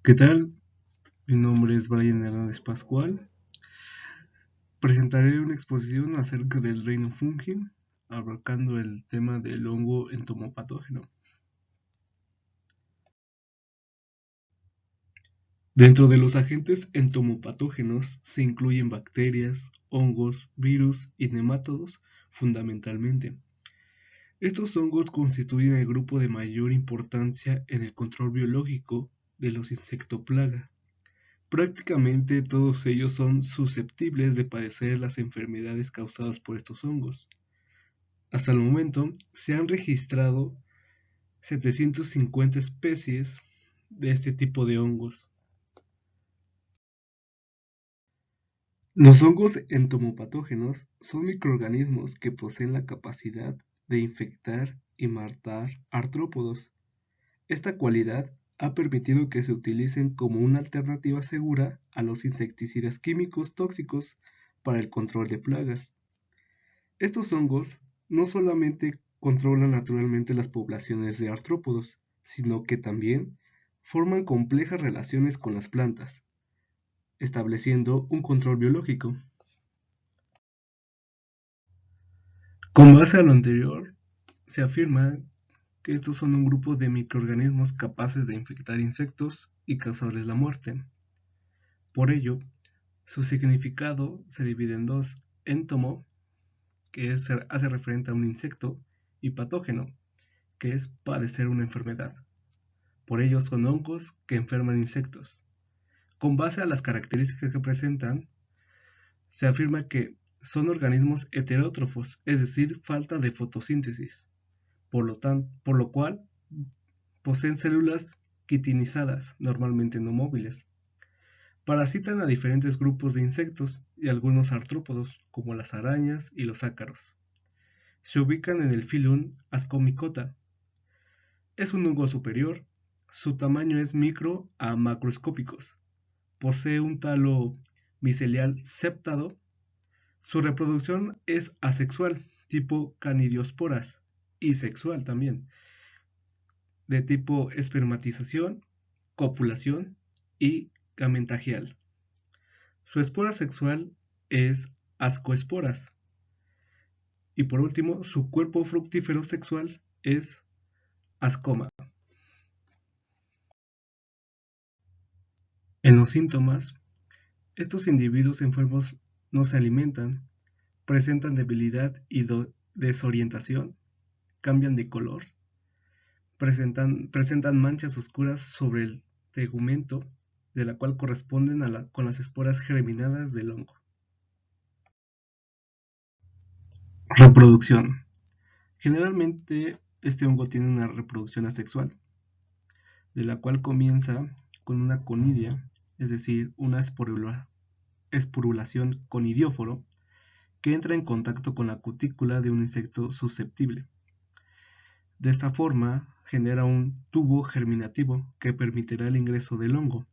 ¿Qué tal? Mi nombre es Brian Hernández Pascual. Presentaré una exposición acerca del reino fungi, abarcando el tema del hongo entomopatógeno. Dentro de los agentes entomopatógenos se incluyen bacterias, hongos, virus y nemátodos fundamentalmente. Estos hongos constituyen el grupo de mayor importancia en el control biológico de los insectoplaga. Prácticamente todos ellos son susceptibles de padecer las enfermedades causadas por estos hongos. Hasta el momento se han registrado 750 especies de este tipo de hongos. Los hongos entomopatógenos son microorganismos que poseen la capacidad de infectar y matar artrópodos. Esta cualidad ha permitido que se utilicen como una alternativa segura a los insecticidas químicos tóxicos para el control de plagas. Estos hongos no solamente controlan naturalmente las poblaciones de artrópodos, sino que también forman complejas relaciones con las plantas, estableciendo un control biológico. Con base a lo anterior, se afirma que estos son un grupo de microorganismos capaces de infectar insectos y causarles la muerte. Por ello, su significado se divide en dos: entomo, que hace referente a un insecto, y patógeno, que es padecer una enfermedad. Por ello son hongos que enferman insectos. Con base a las características que presentan, se afirma que son organismos heterótrofos, es decir, falta de fotosíntesis, por lo cual poseen células quitinizadas, normalmente no móviles. Parasitan a diferentes grupos de insectos y algunos artrópodos, como las arañas y los ácaros. Se ubican en el filum Ascomycota. Es un hongo superior. Su tamaño es micro a macroscópicos. Posee un talo micelial septado. Su reproducción es asexual, tipo canidiosporas, y sexual también, de tipo espermatización, copulación y gametagial. Su espora sexual es ascoesporas. Y por último, su cuerpo fructífero sexual es ascoma. En los síntomas, estos individuos enfermos no se alimentan, presentan debilidad y desorientación, cambian de color, presentan manchas oscuras sobre el tegumento, de la cual corresponden con las esporas germinadas del hongo. Reproducción. Generalmente este hongo tiene una reproducción asexual, de la cual comienza con una conidia, es decir, una esporulación con idióforo, que entra en contacto con la cutícula de un insecto susceptible. De esta forma, genera un tubo germinativo que permitirá el ingreso del hongo.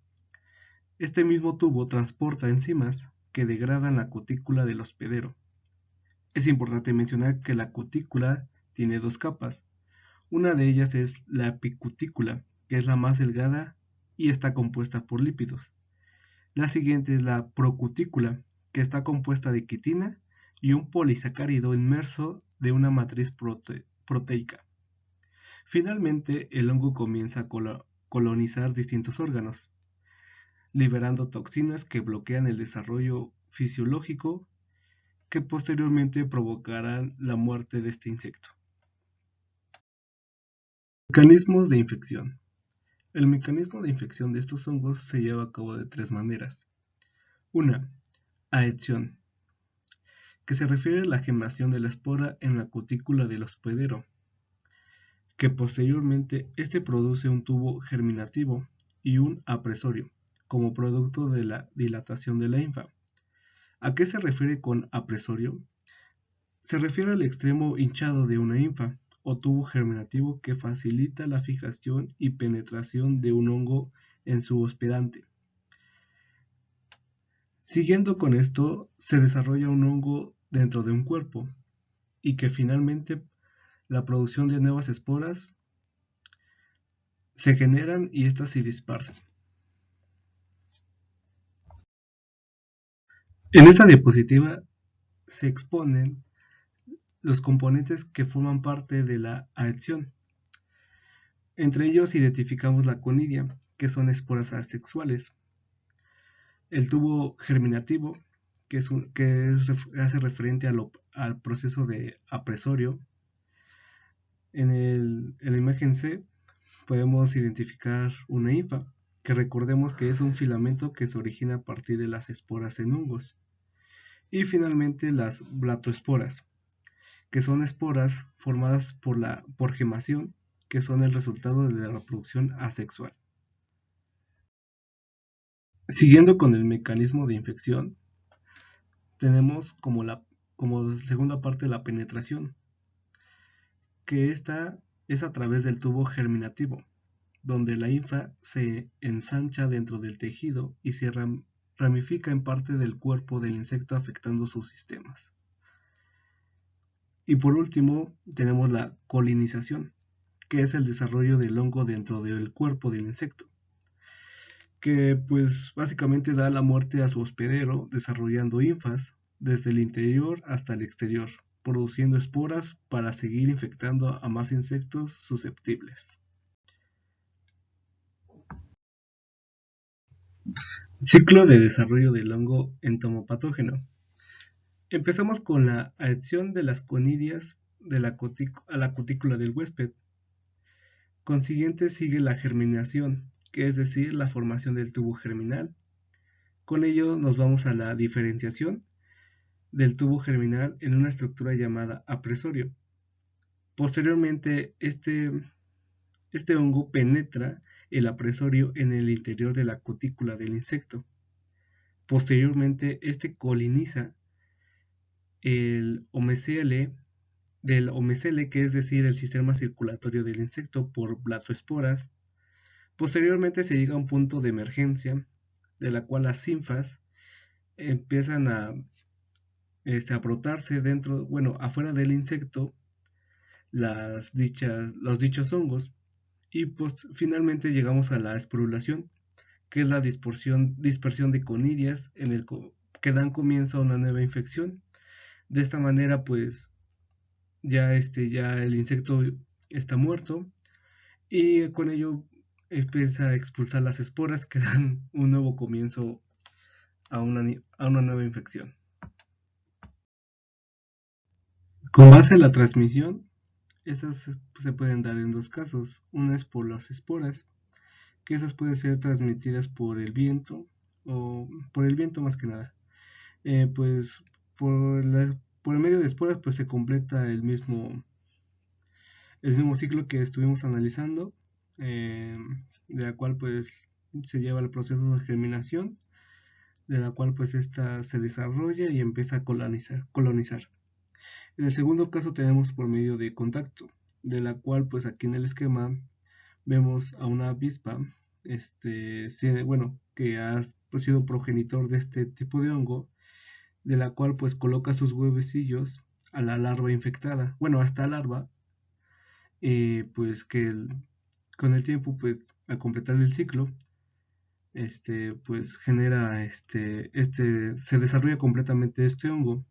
Este mismo tubo transporta enzimas que degradan la cutícula del hospedero. Es importante mencionar que la cutícula tiene dos capas. Una de ellas es la epicutícula, que es la más delgada y está compuesta por lípidos. La siguiente es la procutícula, que está compuesta de quitina y un polisacárido inmerso de una matriz proteica. Finalmente, el hongo comienza a colonizar distintos órganos, liberando toxinas que bloquean el desarrollo fisiológico, que posteriormente provocarán la muerte de este insecto. Mecanismos de infección. El mecanismo de infección de estos hongos se lleva a cabo de tres maneras. Una, aección, que se refiere a la gemación de la espora en la cutícula del hospedero, que posteriormente este produce un tubo germinativo y un apresorio, como producto de la dilatación de la linfa. ¿A qué se refiere con apresorio? Se refiere al extremo hinchado de una linfa o tubo germinativo que facilita la fijación y penetración de un hongo en su hospedante. Siguiendo con esto, se desarrolla un hongo dentro de un cuerpo y que finalmente la producción de nuevas esporas se generan y éstas se dispersan. En esta diapositiva se exponen los componentes que forman parte de la adhesión. Entre ellos identificamos la conidia, que son esporas asexuales, el tubo germinativo, hace referente al proceso de apresorio. En la imagen C podemos identificar una hifa, que recordemos que es un filamento que se origina a partir de las esporas en hongos. Y finalmente las blatoesporas, que son esporas formadas por gemación, que son el resultado de la reproducción asexual. Siguiendo con el mecanismo de infección, tenemos como segunda parte la penetración, que esta es a través del tubo germinativo, donde la linfa se ensancha dentro del tejido y se ramifica en parte del cuerpo del insecto afectando sus sistemas. Y por último tenemos la colonización, que es el desarrollo del hongo dentro del cuerpo del insecto, que pues básicamente da la muerte a su hospedero desarrollando linfas desde el interior hasta el exterior, produciendo esporas para seguir infectando a más insectos susceptibles. Ciclo de desarrollo del hongo entomopatógeno. Empezamos con la adhesión de las conidias a la cutícula del huésped. Consiguiente sigue la germinación, que es decir, la formación del tubo germinal. Con ello nos vamos a la diferenciación del tubo germinal en una estructura llamada apresorio. Posteriormente, este hongo penetra el apresorio en el interior de la cutícula del insecto. Posteriormente, este coloniza el del omecele, que es decir, el sistema circulatorio del insecto por blatoesporas. Posteriormente se llega a un punto de emergencia, de la cual las sinfas empiezan a brotarse afuera del insecto los dichos hongos, y pues finalmente llegamos a la esporulación, que es la dispersión de conidias que dan comienzo a una nueva infección. De esta manera, pues ya el insecto está muerto y con ello empieza a expulsar las esporas que dan un nuevo comienzo a una nueva infección. Con base en la transmisión, esas se pueden dar en dos casos. Una es por las esporas, que esas pueden ser transmitidas por el viento, o por el viento más que nada. Pues por el medio de esporas pues se completa el mismo ciclo que estuvimos analizando, eh, de la cual pues se lleva el proceso de germinación, de la cual pues esta se desarrolla y empieza a colonizar. En el segundo caso tenemos por medio de contacto, de la cual pues aquí en el esquema vemos a una avispa, que ha pues, sido progenitor de este tipo de hongo, de la cual pues coloca sus huevecillos a la larva infectada, a esta larva, pues con el tiempo pues al completar el ciclo, pues genera se desarrolla completamente este hongo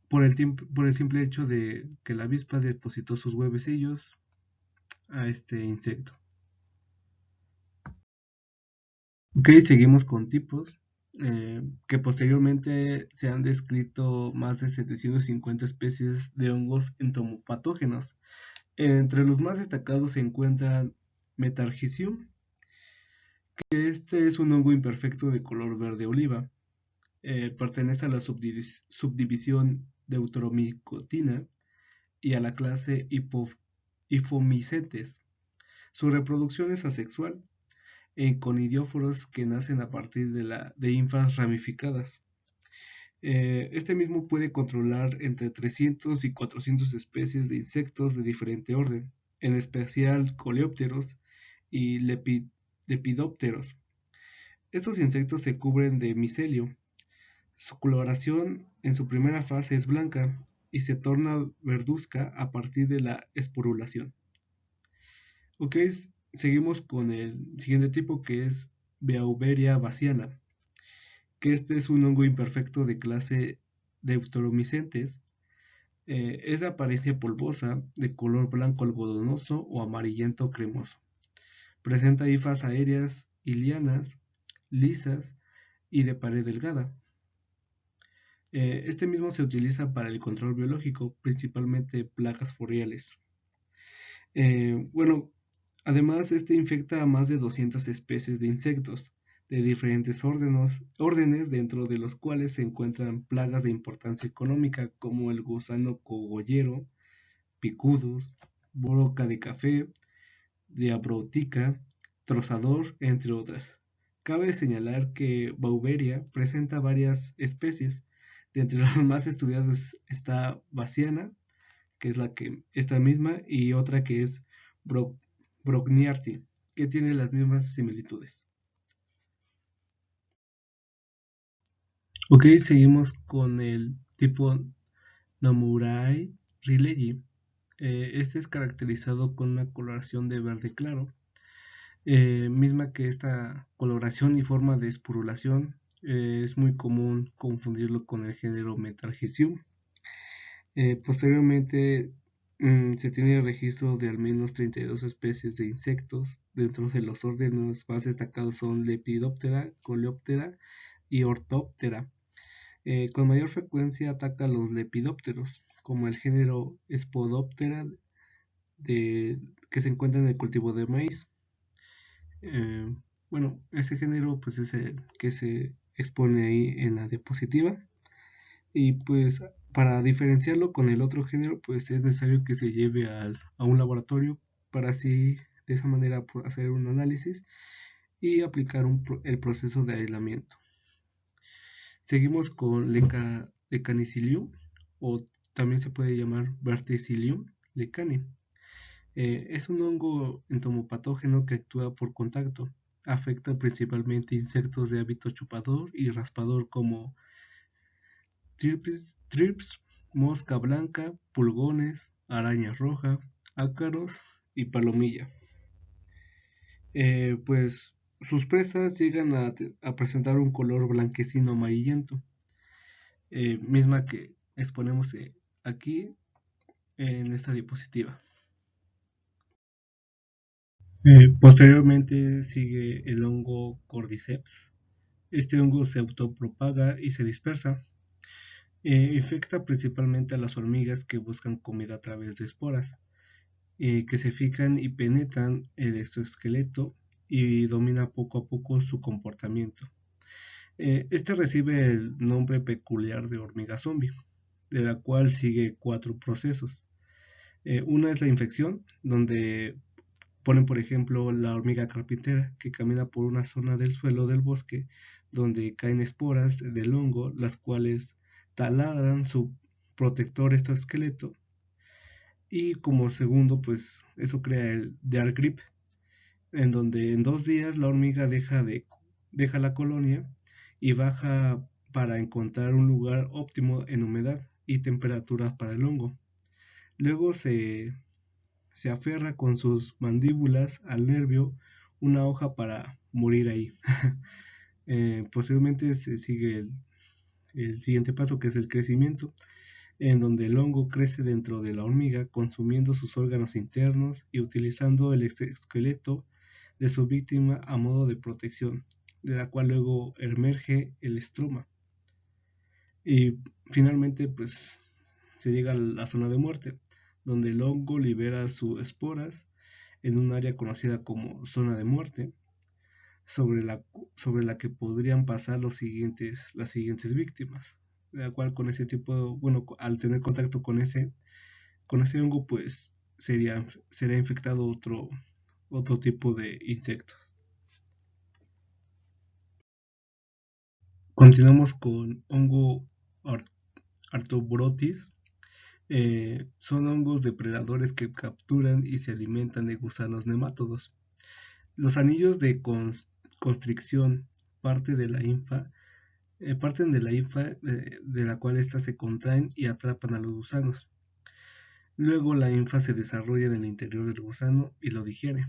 por el simple hecho de que la avispa depositó sus huevecillos a este insecto. Ok, seguimos con tipos, que posteriormente se han descrito más de 750 especies de hongos entomopatógenos. Entre los más destacados se encuentran Metargicium, que este es un hongo imperfecto de color verde oliva. Pertenece a la subdivisión Deuteromicotina y a la clase Hyphomycetes. Su reproducción es asexual en conidióforos que nacen a partir de linfas ramificadas. Este mismo puede controlar entre 300 y 400 especies de insectos de diferente orden, en especial coleópteros y lepidópteros. Estos insectos se cubren de micelio. Su coloración en su primera fase es blanca y se torna verduzca a partir de la esporulación. Ok, seguimos con el siguiente tipo, que es Beauveria baciana, que este es un hongo imperfecto de clase Deuteromycetes. Es de apariencia polvosa, de color blanco algodonoso o amarillento cremoso. Presenta hifas aéreas y lianas, lisas y de pared delgada. Este mismo se utiliza para el control biológico, principalmente plagas foliares. Bueno, además este infecta a más de 200 especies de insectos de diferentes órdenes, dentro de los cuales se encuentran plagas de importancia económica como el gusano cogollero, picudos, broca de café, diabrótica, trozador, entre otras. Cabe señalar que Bouveria presenta varias especies. De entre las más estudiadas está Bassiana, que es esta misma, y otra que es Bro- Brocniarty, que tiene las mismas similitudes. Ok, seguimos con el tipo Namurai Riley. Este es caracterizado con una coloración de verde claro, misma que esta coloración y forma de esporulación. Es muy común confundirlo con el género Metargesium. Posteriormente se tiene registro de al menos 32 especies de insectos. Dentro de los órdenes más destacados son Lepidoptera, Coleoptera y Orthoptera. Con mayor frecuencia ataca a los lepidópteros, como el género Spodoptera que se encuentra en el cultivo de maíz. Eh, bueno, ese género pues es el que se expone ahí en la diapositiva. Y pues para diferenciarlo con el otro género, pues es necesario que se lleve a un laboratorio para así de esa manera hacer un análisis y aplicar el proceso de aislamiento. Seguimos con Lecanicilium, o también se puede llamar Verticillium lecani. Es un hongo entomopatógeno que actúa por contacto. Afecta principalmente insectos de hábito chupador y raspador como trips, mosca blanca, pulgones, araña roja, ácaros y palomilla. Pues sus presas llegan a presentar un color blanquecino amarillento, misma que exponemos aquí en esta diapositiva. Posteriormente sigue el hongo Cordyceps. Este hongo se autopropaga y se dispersa. Infecta principalmente a las hormigas que buscan comida a través de esporas, que se fijan y penetran el exoesqueleto y domina poco a poco su comportamiento. Este recibe el nombre peculiar de hormiga zombie, de la cual sigue 4 procesos. Una es la infección, donde ponen por ejemplo la hormiga carpintera, que camina por una zona del suelo del bosque donde caen esporas del hongo, las cuales taladran su protector exoesqueleto. Y como segundo, pues eso crea el Dark Grip, en donde en 2 días la hormiga deja la colonia y baja para encontrar un lugar óptimo en humedad y temperatura para el hongo. Luego se aferra con sus mandíbulas al nervio una hoja para morir ahí. Posteriormente se sigue el siguiente paso, que es el crecimiento, en donde el hongo crece dentro de la hormiga, consumiendo sus órganos internos y utilizando el exoesqueleto de su víctima a modo de protección, de la cual luego emerge el estroma. Y finalmente pues se llega a la zona de muerte, donde el hongo libera sus esporas en un área conocida como zona de muerte, sobre la que podrían pasar las siguientes víctimas, de la cual con ese tipo, bueno, al tener contacto con ese hongo, pues sería infectado otro tipo de insectos. Continuamos con hongo Artobrotis. Son hongos depredadores que capturan y se alimentan de gusanos nemátodos. Los anillos de constricción parten de la linfa, de la cual éstas se contraen y atrapan a los gusanos. Luego la linfa se desarrolla en el interior del gusano y lo digiere.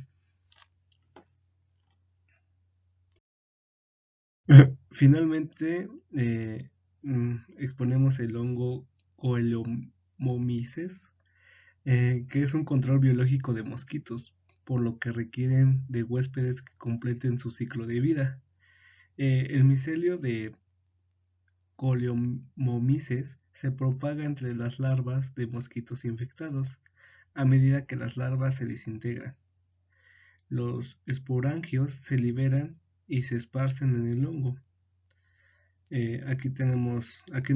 Finalmente, exponemos el hongo Coelomyces, que es un control biológico de mosquitos, por lo que requieren de huéspedes que completen su ciclo de vida. El micelio de Coelomyces se propaga entre las larvas de mosquitos infectados a medida que las larvas se desintegran. Los esporangios se liberan y se esparcen en el hongo. Aquí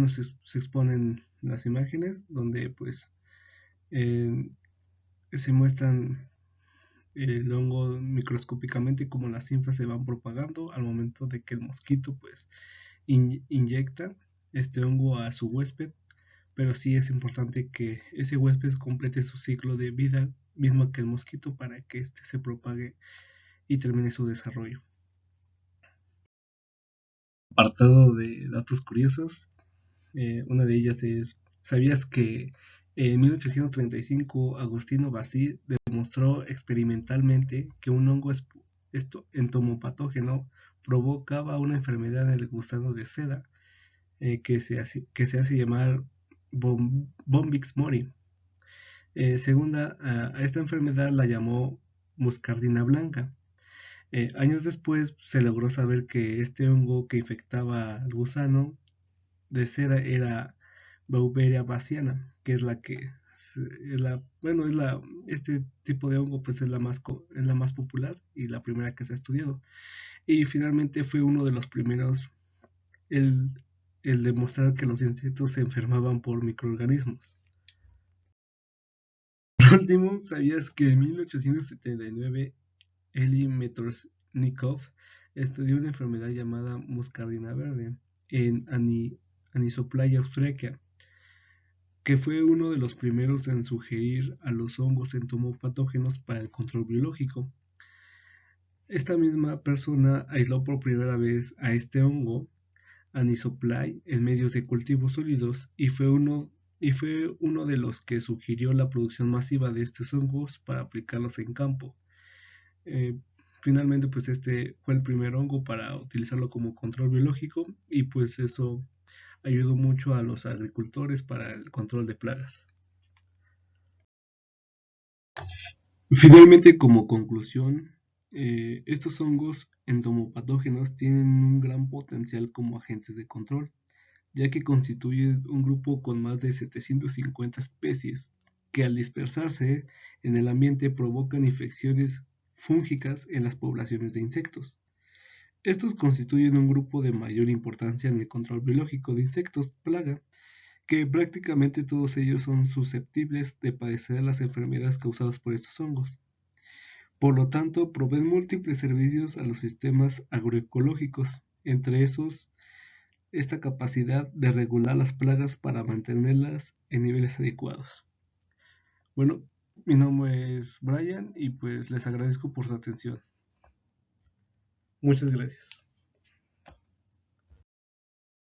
se exponen las imágenes donde pues eh, se muestran el hongo microscópicamente como las infas se van propagando al momento de que el mosquito pues inyecta este hongo a su huésped, pero sí es importante que ese huésped complete su ciclo de vida mismo que el mosquito para que éste se propague y termine su desarrollo. Apartado de datos curiosos, una de ellas es, ¿sabías que en 1835 Agustino Bassi demostró experimentalmente que un hongo entomopatógeno provocaba una enfermedad en el gusano de seda que se hace llamar Bombyx mori? Segunda, a esta enfermedad la llamó muscardina blanca. Años después se logró saber que este hongo que infectaba al gusano de seda era Beauveria bassiana, que es la que es la, bueno, este tipo de hongo pues es la más popular y la primera que se ha estudiado. Y finalmente fue uno de los primeros el, el demostrar que los insectos se enfermaban por microorganismos. Por último, ¿sabías que en 1879 Eli Metorsnikov estudió una enfermedad llamada muscardina verde en Anisoplaya austriaca, que fue uno de los primeros en sugerir a los hongos entomopatógenos para el control biológico? Esta misma persona aisló por primera vez a este hongo Anisoplay en medios de cultivos sólidos y fue uno de los que sugirió la producción masiva de estos hongos para aplicarlos en campo. Eh, Finalmente, pues este fue el primer hongo para utilizarlo como control biológico y pues eso ayudó mucho a los agricultores para el control de plagas. Finalmente, como conclusión, estos hongos entomopatógenos tienen un gran potencial como agentes de control, ya que constituyen un grupo con más de 750 especies, que al dispersarse en el ambiente provocan infecciones fúngicas en las poblaciones de insectos. Estos constituyen un grupo de mayor importancia en el control biológico de insectos plaga, que prácticamente todos ellos son susceptibles de padecer las enfermedades causadas por estos hongos. Por lo tanto, proveen múltiples servicios a los sistemas agroecológicos, entre esos esta capacidad de regular las plagas para mantenerlas en niveles adecuados. Bueno, mi nombre es Brian y pues les agradezco por su atención. Muchas gracias.